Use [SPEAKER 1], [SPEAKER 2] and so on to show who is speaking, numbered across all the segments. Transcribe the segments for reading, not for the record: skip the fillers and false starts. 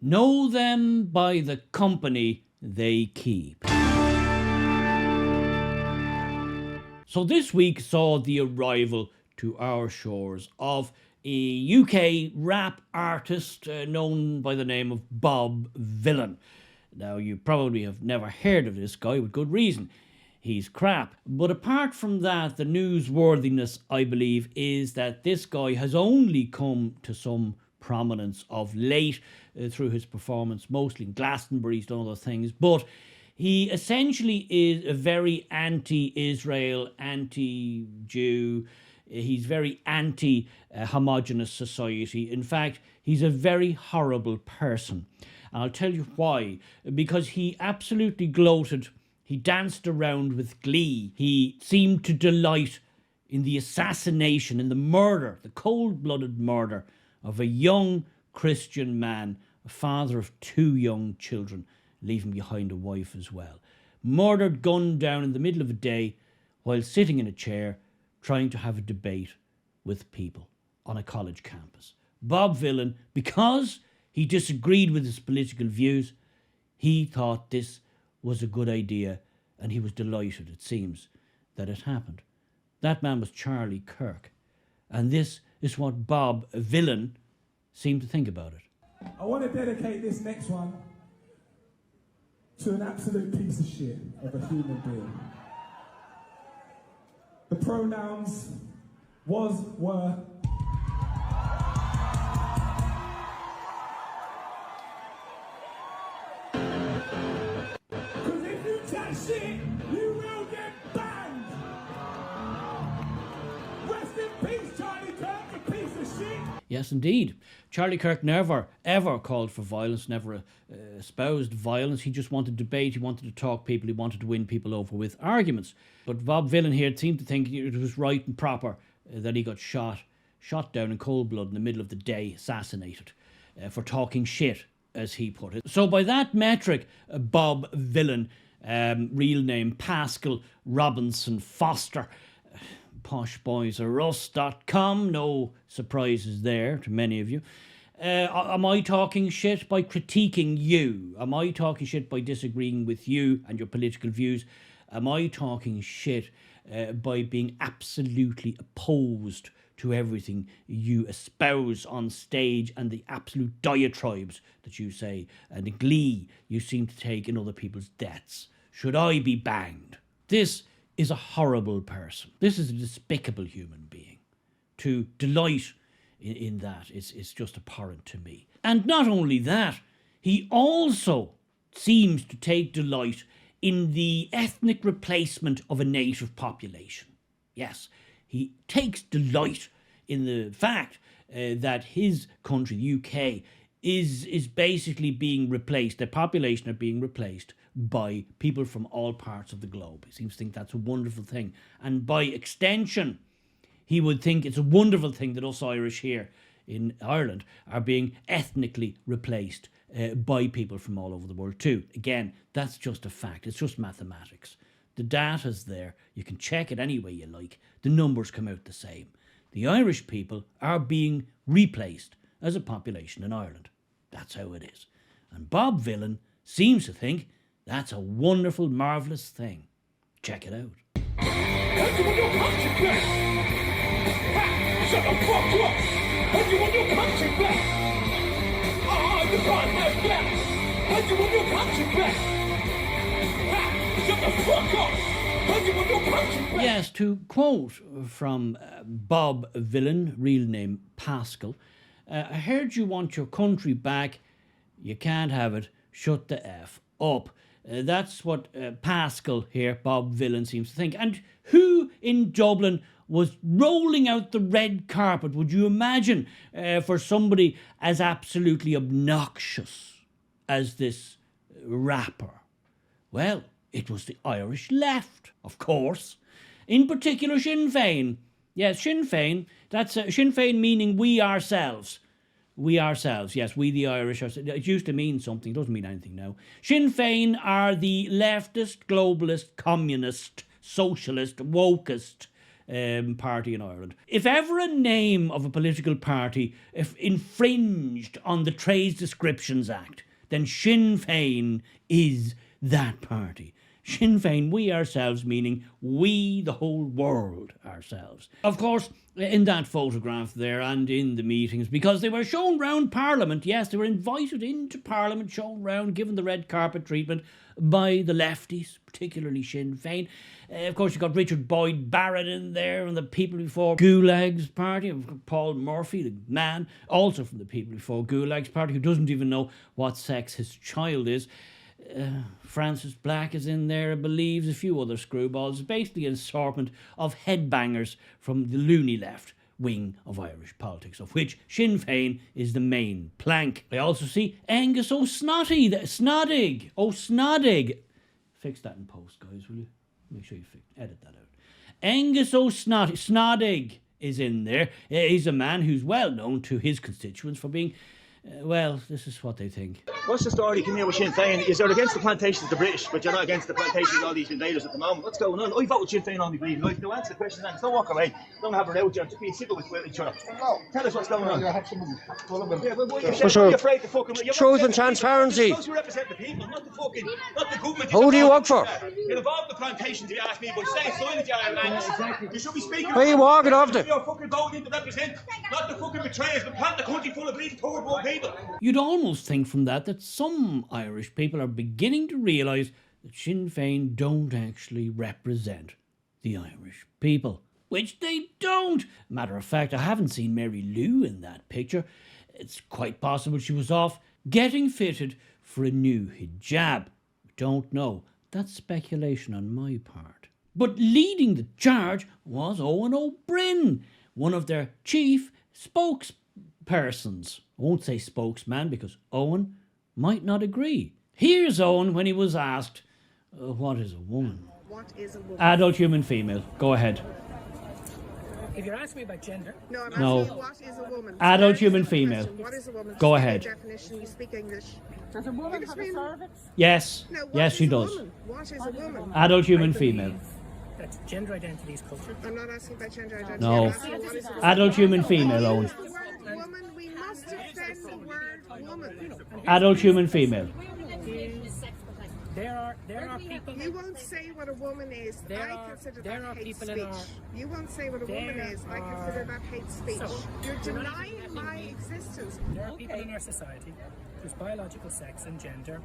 [SPEAKER 1] Know them by the company they keep. So this week saw the arrival to our shores of a UK rap artist known by the name of Bob Vylan. Now, you probably have never heard of this guy with good reason. He's crap. But apart from that, the newsworthiness, I believe, is that this guy has only come to some prominence of late through his performance, mostly in Glastonbury. He's done other things, but he essentially is a very anti-Israel, anti-Jew. He's very anti-homogenous society. In fact, he's a very horrible person. And I'll tell you why. Because he absolutely gloated. He danced around with glee. He seemed to delight in the assassination, in the murder, the cold-blooded murder of a young Christian man, a father of 2 young children, leaving behind a wife as well. Murdered, gunned down in the middle of a day while sitting in a chair trying to have a debate with people on a college campus. Bob Vylan, because he disagreed with his political views, he thought this was a good idea, and he was delighted, it seems, that it happened. That man was Charlie Kirk, and this is what Bob Vylan seemed to think about it.
[SPEAKER 2] I want to dedicate this next one to an absolute piece of shit of a human being. The pronouns was, were. Because if you chat shit, you will get banged. Rest in peace, Charlie Kirk, a piece of shit.
[SPEAKER 1] Yes, indeed. Charlie Kirk never, ever called for violence, never espoused violence. He just wanted debate, he wanted to talk people, he wanted to win people over with arguments. But Bob Vylan here seemed to think it was right and proper that he got shot down in cold blood in the middle of the day, assassinated, for talking shit, as he put it. So by that metric, Bob Vylan, real name Pascal Robinson Foster, poshboysaros.com, no surprises there to many of you. Am I talking shit by critiquing you? Am I talking shit by disagreeing with you and your political views? Am I talking shit by being absolutely opposed to everything you espouse on stage and the absolute diatribes that you say and the glee you seem to take in other people's deaths? Should I be banged? This is a horrible person. This is a despicable human being. To delight in that is just abhorrent to me. And not only that, he also seems to take delight in the ethnic replacement of a native population. Yes, he takes delight in the fact that his country, the UK, is basically being replaced, the population are being replaced by people from all parts of the globe. He seems to think that's a wonderful thing. And by extension, he would think it's a wonderful thing that us Irish here in Ireland are being ethnically replaced by people from all over the world too. Again, that's just a fact. It's just mathematics. The data's there. You can check it any way you like. The numbers come out the same. The Irish people are being replaced as a population in Ireland. That's how it is. And Bob Vylan seems to think that's a wonderful, marvellous thing. Check it out.
[SPEAKER 3] Shut the fuck up! How you want your country back? You can't have that! How you want your country back? Shut the fuck up! How you want your country back?
[SPEAKER 1] Yes, to quote from Bob Vylan, real name Pascal, I heard you want your country back. You can't have it. Shut the F up. That's what Pascal here, Bob Vylan, seems to think. And who in Dublin was rolling out the red carpet, would you imagine, for somebody as absolutely obnoxious as this rapper? Well, it was the Irish left, of course. In particular, Sinn Fein. Yes, Sinn Fein. That's Sinn Fein meaning we ourselves. We ourselves, yes, we the Irish. It used to mean something, it doesn't mean anything now. Sinn Fein are the leftist, globalist, communist, socialist, wokest party in Ireland. If ever a name of a political party infringed on the Trades Descriptions Act, then Sinn Fein is that party. Sinn Fein, we ourselves, meaning we, the whole world, ourselves. Of course, in that photograph there and in the meetings, because they were shown round Parliament, yes, they were invited into Parliament, shown round, given the red carpet treatment by the lefties, particularly Sinn Fein. Of course, you've got Richard Boyd Barrett in there and the People Before Gulags party. Paul Murphy, the man, also from the People Before Gulags party, who doesn't even know what sex his child is. Francis Black is in there, I believe, a few other screwballs. Basically an assortment of headbangers from the loony left wing of Irish politics, of which Sinn Fein is the main plank. I also see Angus O'Snoddig. Fix that in post, guys, will you? Make sure you edit that out. Angus O'Snoddig is in there. He's a man who's well known to his constituents for being well, this is what they think.
[SPEAKER 4] What's the story coming out with Sinn Fein? Is you're against the plantations of the British, but you're not against the plantations of all these invaders at the moment? What's going on? I vote with Sinn Fein on me, please. Like, no, answer the question, and don't walk away. Don't have her out, John. Just being civil with each other. No. Tell us what's going on. Yeah, you're afraid to fucking...
[SPEAKER 5] Truth and transparency.
[SPEAKER 4] You're supposed to represent the people, not the government.
[SPEAKER 5] Who do you work for?
[SPEAKER 4] You're involved in the plantations, if you ask me, but stay silent, you Ireland. You should be speaking...
[SPEAKER 5] Where are you walking off to?
[SPEAKER 4] You're fucking voting to represent, not the fucking betrayers, but plant the country full of bleeding third-world people.
[SPEAKER 1] You'd almost think from that some Irish people are beginning to realise that Sinn Fein don't actually represent the Irish people. Which they don't! Matter of fact, I haven't seen Mary Lou in that picture. It's quite possible she was off getting fitted for a new hijab. Don't know. That's speculation on my part. But leading the charge was Owen O'Brien, one of their chief spokespersons. I won't say spokesman because Owen might not agree. Here's Owen when he was asked, what is a woman?
[SPEAKER 6] What is a woman?
[SPEAKER 1] Adult human female. Go ahead.
[SPEAKER 7] If you're asking me about gender...
[SPEAKER 6] No, I'm asking you what is a woman.
[SPEAKER 1] Adult human female.
[SPEAKER 6] What is a woman?
[SPEAKER 1] Go ahead.
[SPEAKER 6] Definition, you speak English.
[SPEAKER 7] Does a woman have a cervix?
[SPEAKER 1] Yes.
[SPEAKER 6] No,
[SPEAKER 1] yes, she does.
[SPEAKER 6] Woman? What is a woman?
[SPEAKER 1] Adult human
[SPEAKER 7] I believe
[SPEAKER 1] female.
[SPEAKER 7] That gender identity is culture.
[SPEAKER 6] I'm not asking about gender identity.
[SPEAKER 1] No.
[SPEAKER 6] I'm asking what is a woman.
[SPEAKER 1] Adult human female, Owen.
[SPEAKER 6] The word woman, we must defend the word woman.
[SPEAKER 1] Adult human female.
[SPEAKER 7] There are people...
[SPEAKER 6] You won't say what a woman is. I consider that hate speech. You won't say what a woman is. I consider that hate speech. You're denying my existence.
[SPEAKER 7] There are people in our society whose biological sex and gender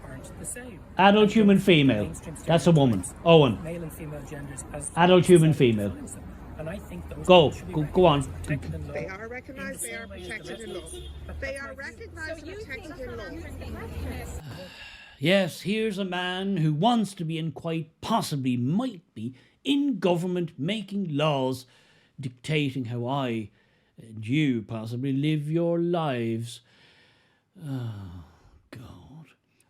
[SPEAKER 7] aren't the same.
[SPEAKER 1] Adult human female. That's a woman. Owen.
[SPEAKER 7] Male and female genders as
[SPEAKER 1] Adult human female.
[SPEAKER 7] And I think those
[SPEAKER 1] Go on.
[SPEAKER 6] They are recognised, they are protected in law. They are recognised and protected in law.
[SPEAKER 1] Yes, here's a man who wants to be and quite possibly might be in government making laws, dictating how I and you possibly live your lives. Oh, God.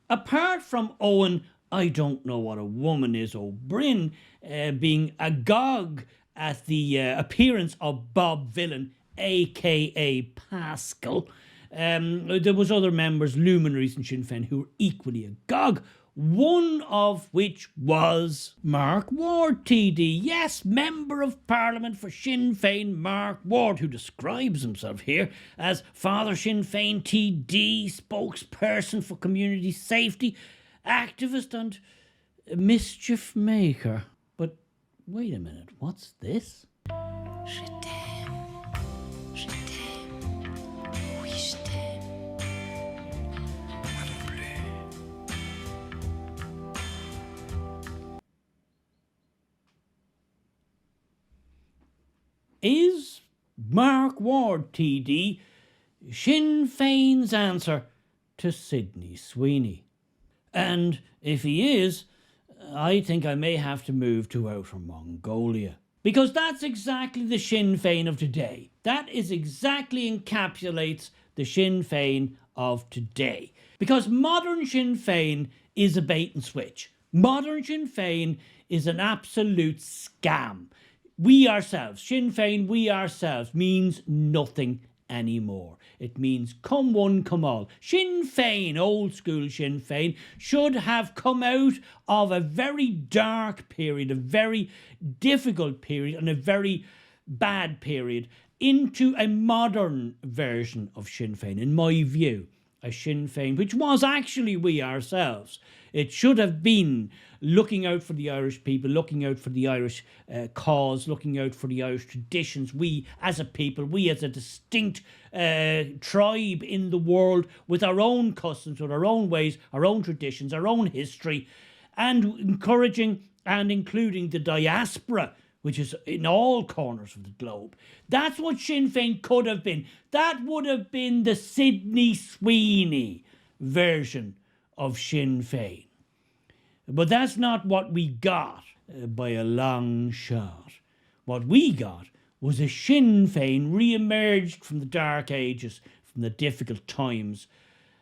[SPEAKER 1] Apart from Owen, I don't know what a woman is. O'Brien being agog at the appearance of Bob Villan, a.k.a. Pascal. There was other members, luminaries in Sinn Fein, who were equally agog, one of which was Mark Ward, TD. Yes, Member of Parliament for Sinn Fein, Mark Ward, who describes himself here as Father Sinn Fein TD, spokesperson for community safety, activist and mischief maker. But wait a minute, what's this? Is Mark Ward, TD, Sinn Fein's answer to Sidney Sweeney? And if he is, I think I may have to move to Outer Mongolia. Because that's exactly the Sinn Fein of today. That is exactly encapsulates the Sinn Fein of today. Because modern Sinn Fein is a bait and switch. Modern Sinn Fein is an absolute scam. We ourselves, Sinn Fein, we ourselves, means nothing anymore. It means come one, come all. Sinn Fein, old school Sinn Fein, should have come out of a very dark period, a very difficult period, and a very bad period into a modern version of Sinn Fein, in my view. A Sinn Fein, which was actually we ourselves. It should have been looking out for the Irish people, looking out for the Irish cause, looking out for the Irish traditions. We as a people, we as a distinct tribe in the world with our own customs, with our own ways, our own traditions, our own history, and encouraging and including the diaspora, which is in all corners of the globe. That's what Sinn Fein could have been. That would have been the Sydney Sweeney version of Sinn Fein. But that's not what we got by a long shot. What we got was a Sinn Fein re-emerged from the dark ages, from the difficult times,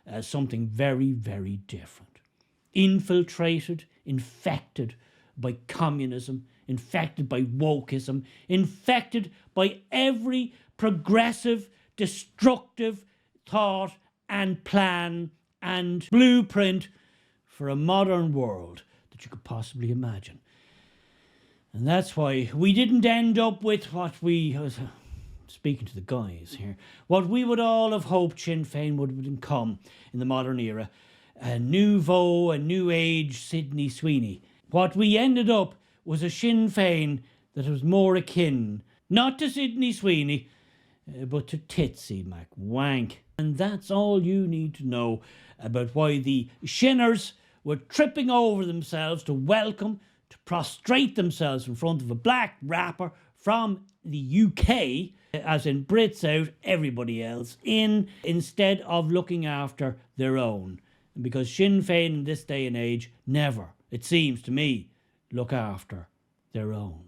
[SPEAKER 1] as something very, very different. Infiltrated, infected by communism, infected by wokeism, infected by every progressive, destructive thought and plan and blueprint for a modern world that you could possibly imagine. And that's why we didn't end up with what we, speaking to the guys here, what we would all have hoped Sinn Fein would become in the modern era, a nouveau, a new age Sydney Sweeney. What we ended up was a Sinn Fein that was more akin, not to Sydney Sweeney, but to Titsy McWank. And that's all you need to know about why the Shinners were tripping over themselves to welcome, to prostrate themselves in front of a black rapper from the UK, as in Brits out, everybody else in, instead of looking after their own. Because Sinn Fein in this day and age never, it seems to me, look after their own.